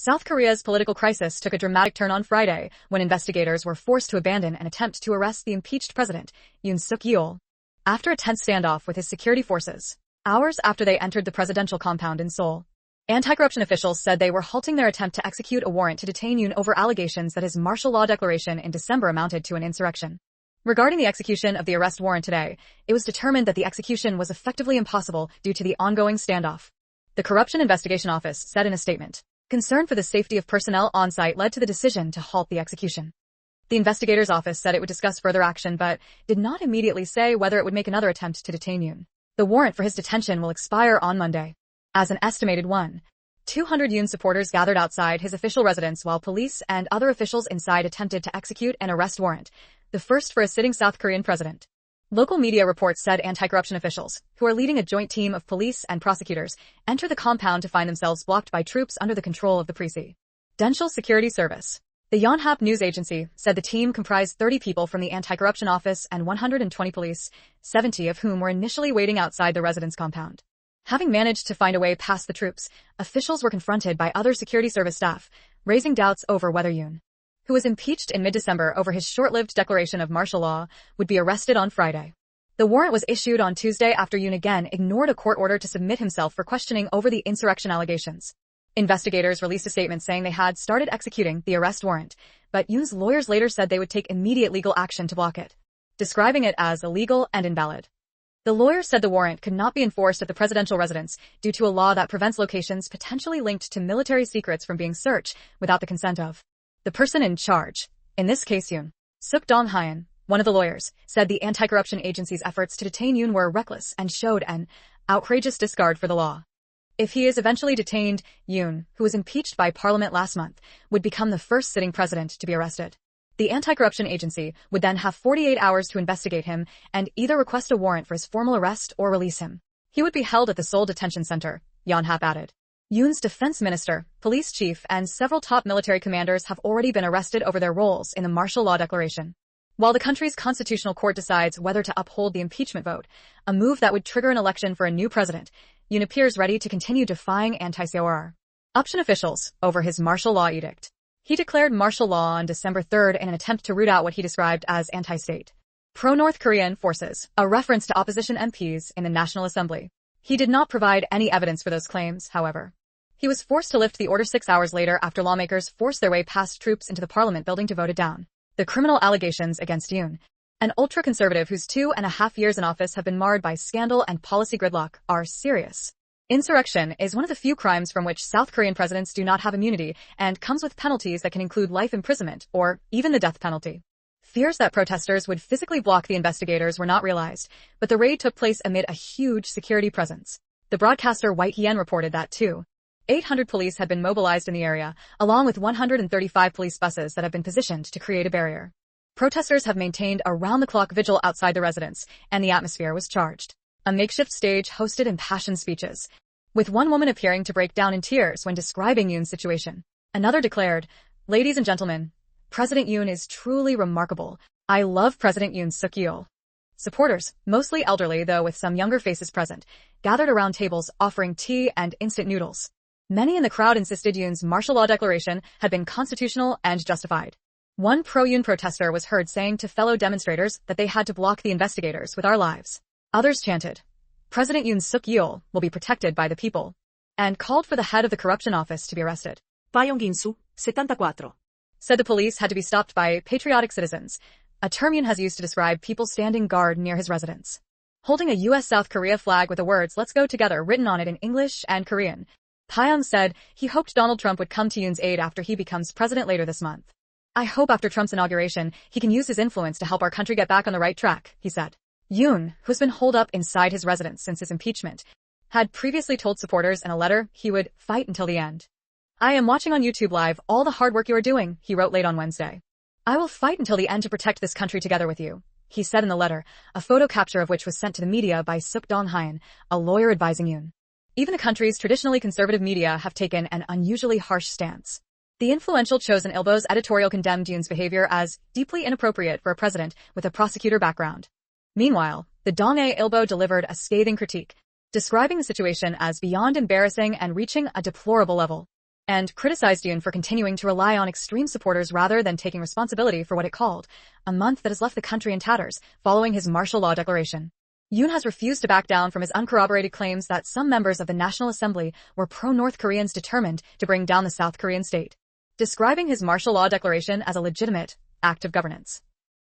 South Korea's political crisis took a dramatic turn on Friday when investigators were forced to abandon an attempt to arrest the impeached president, Yoon Suk Yeol, after a tense standoff with his security forces, hours after they entered the presidential compound in Seoul. Anti-corruption officials said they were halting their attempt to execute a warrant to detain Yoon over allegations that his martial law declaration in December amounted to an insurrection. Regarding the execution of the arrest warrant today, it was determined that the execution was effectively impossible due to the ongoing standoff. The Corruption Investigation Office said in a statement, "Concern for the safety of personnel on-site led to the decision to halt the execution." The investigator's office said it would discuss further action but did not immediately say whether it would make another attempt to detain Yoon. The warrant for his detention will expire on Monday. As an estimated 200 Yoon supporters gathered outside his official residence while police and other officials inside attempted to execute an arrest warrant, the first for a sitting South Korean president. Local media reports said anti-corruption officials, who are leading a joint team of police and prosecutors, enter the compound to find themselves blocked by troops under the control of the Presidential Security Service. The Yonhap news agency said the team comprised 30 people from the anti-corruption office and 120 police, 70 of whom were initially waiting outside the residence compound. Having managed to find a way past the troops, officials were confronted by other security service staff, raising doubts over whether Yoon, who was impeached in mid-December over his short-lived declaration of martial law, would be arrested on Friday. The warrant was issued on Tuesday after Yoon again ignored a court order to submit himself for questioning over the insurrection allegations. Investigators released a statement saying they had started executing the arrest warrant, but Yoon's lawyers later said they would take immediate legal action to block it, describing it as illegal and invalid. The lawyers said the warrant could not be enforced at the presidential residence due to a law that prevents locations potentially linked to military secrets from being searched without the consent of the person in charge. In this case, Yoon Suk Yeol, one of the lawyers, said the anti-corruption agency's efforts to detain Yoon were reckless and showed an outrageous disregard for the law. If he is eventually detained, Yoon, who was impeached by Parliament last month, would become the first sitting president to be arrested. The anti-corruption agency would then have 48 hours to investigate him and either request a warrant for his formal arrest or release him. He would be held at the Seoul Detention Center, Yonhap added. Yoon's defense minister, police chief, and several top military commanders have already been arrested over their roles in the martial law declaration. While the country's constitutional court decides whether to uphold the impeachment vote, a move that would trigger an election for a new president, Yoon appears ready to continue defying anti-corruption officials over his martial law edict. He declared martial law on December 3rd in an attempt to root out what he described as anti-state pro-North Korean forces, a reference to opposition MPs in the National Assembly. He did not provide any evidence for those claims, however. He was forced to lift the order 6 hours later after lawmakers forced their way past troops into the parliament building to vote it down. The criminal allegations against Yoon, an ultra-conservative whose 2.5 years in office have been marred by scandal and policy gridlock, are serious. Insurrection is one of the few crimes from which South Korean presidents do not have immunity and comes with penalties that can include life imprisonment or even the death penalty. Fears that protesters would physically block the investigators were not realized, but the raid took place amid a huge security presence. The broadcaster White Hien reported that 800 police had been mobilized in the area, along with 135 police buses that have been positioned to create a barrier. Protesters have maintained a round-the-clock vigil outside the residence, and the atmosphere was charged. A makeshift stage hosted impassioned speeches, with one woman appearing to break down in tears when describing Yoon's situation. Another declared, "Ladies and gentlemen, President Yoon is truly remarkable. I love President Yoon Suk Yeol." Supporters, mostly elderly though with some younger faces present, gathered around tables offering tea and instant noodles. Many in the crowd insisted Yoon's martial law declaration had been constitutional and justified. One pro-Yoon protester was heard saying to fellow demonstrators that they had to block the investigators with our lives. Others chanted, "President Yoon Suk Yeol will be protected by the people," and called for the head of the corruption office to be arrested. Payong Ginsu, 74. Said the police had to be stopped by patriotic citizens, a term Yoon has used to describe people standing guard near his residence. Holding a U.S.-South Korea flag with the words "Let's go together" written on it in English and Korean, Pyong said he hoped Donald Trump would come to Yoon's aid after he becomes president later this month. "I hope after Trump's inauguration, he can use his influence to help our country get back on the right track," he said. Yoon, who's been holed up inside his residence since his impeachment, had previously told supporters in a letter he would fight until the end. "I am watching on YouTube Live all the hard work you are doing," he wrote late on Wednesday. "I will fight until the end to protect this country together with you," he said in the letter, a photo capture of which was sent to the media by Suk Dong-hyun, a lawyer advising Yoon. Even the country's traditionally conservative media have taken an unusually harsh stance. The influential Chosun Ilbo's editorial condemned Yoon's behavior as deeply inappropriate for a president with a prosecutor background. Meanwhile, the Donghae Ilbo delivered a scathing critique, describing the situation as beyond embarrassing and reaching a deplorable level. and criticized Yoon for continuing to rely on extreme supporters rather than taking responsibility for what it called a month that has left the country in tatters following his martial law declaration. Yoon has refused to back down from his uncorroborated claims that some members of the National Assembly were pro-North Koreans determined to bring down the South Korean state, describing his martial law declaration as a legitimate act of governance.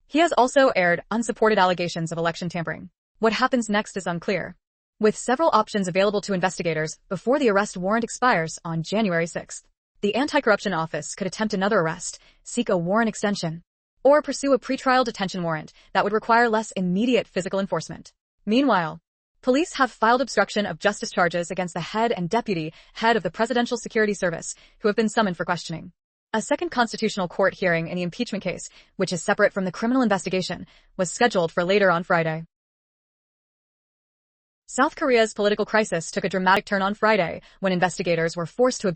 He has also aired unsupported allegations of election tampering. What happens next is unclear, with several options available to investigators before the arrest warrant expires on January 6th. The Anti-Corruption Office could attempt another arrest, seek a warrant extension, or pursue a pretrial detention warrant that would require less immediate physical enforcement. Meanwhile, police have filed obstruction of justice charges against the head and deputy head of the Presidential Security Service, who have been summoned for questioning. A second constitutional court hearing in the impeachment case, which is separate from the criminal investigation, was scheduled for later on Friday. South Korea's political crisis took a dramatic turn on Friday when investigators were forced to